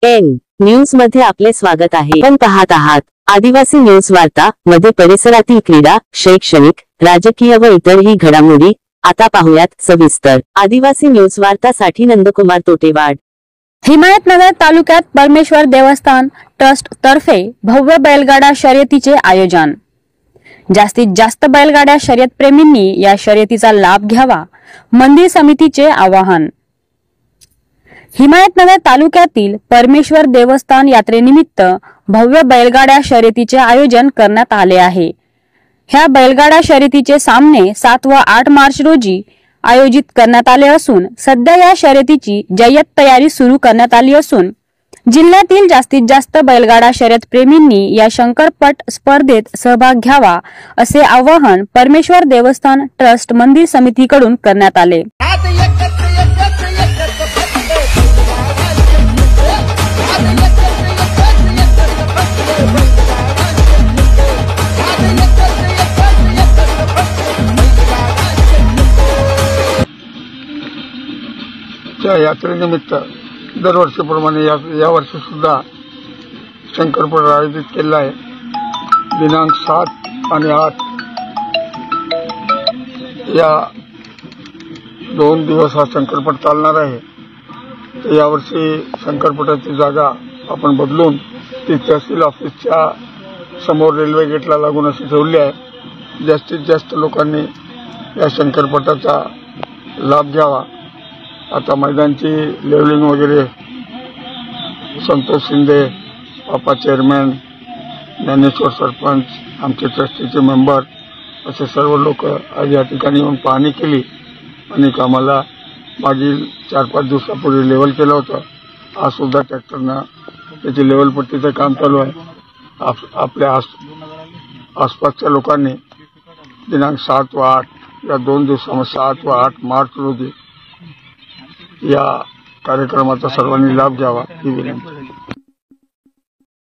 N news मध्ये आपले स्वागत आहे। आपण पाहत आहात आदिवासी न्यूज वार्ता मध्ये परिसरातील क्रीडा, शैक्षणिक, राजकीय व इतरही घडामोडी आता पाहूयात सविस्तर। आदिवासी न्यूज वार्तासाठी नंदकुमार तोटेवाड। हिमायतनगर तालुक्यात परमेश्वर देवस्थान ट्रस्ट तर्फे भव्य बैलगाडा शर्यतीचे आयोजन। जास्तीत जास्त बैलगाडा शर्यत प्रेमींनी या शर्यतीचा लाभ घ्यावा, मंदिर समितीचे आवाहन। हिमायतनगर तालुक्यातील परमेश्वर देवस्थान यात्रेनिमित्त भव्य बैलगाडा शर्यतीचे आयोजन करण्यात आले आहे। ह्या बैलगाडा शर्यतीचे सामने 7 व 8 मार्च रोजी आयोजित करण्यात आले असून सध्या या शर्यतीची जय्यत तयारी सुरू करण्यात आली असून जिल्ह्यातील जास्तीत जास्त बैलगाडा शर्यत प्रेमींनी या शंकरपट स्पर्धेत सहभाग घ्यावा असे आवाहन परमेश्वर देवस्थान ट्रस्ट मंदिर समितीकडून करण्यात आले। यात्रेनिमित्त दरवर्षीप्रमाणे या वर्षी सुद्धा शंकरपट आयोजित केला आहे। दिनांक 7 आणि 8 या 2 दिवस हा शंकरपट चालणार आहे। यावर्षी शंकरपटाची जागा आपण बदलून ती तहसील ऑफिसच्या समोर रेल्वे गेटला लागून अशी ठेवली आहे। जास्तीत जास्त लोकांनी या शंकरपटाचा लाभ घ्यावा। आता मैदानची लेवलिंग वगैरे संतोष शिंदे, पापा चेअरमॅन, ज्ञानेश्वर सरपंच, आमचे ट्रस्टीचे मेंबर असे सर्व लोक आज या ठिकाणी येऊन पाहणी केली आणि कामाला मागील 4-5 दिवसापूर्वी लेवल केलं होतं। आज सुद्धा ट्रॅक्टरनं त्याची लेवलपट्टीचं काम चालू आहे। आपल्या आसपासच्या लोकांनी दिनांक 7 व 8 या 2 दिवसामध्ये 7 व 8 मार्च रोजी या कार्यक्रमाचा सर्वांनी लाभ घ्यावा ही विनंती।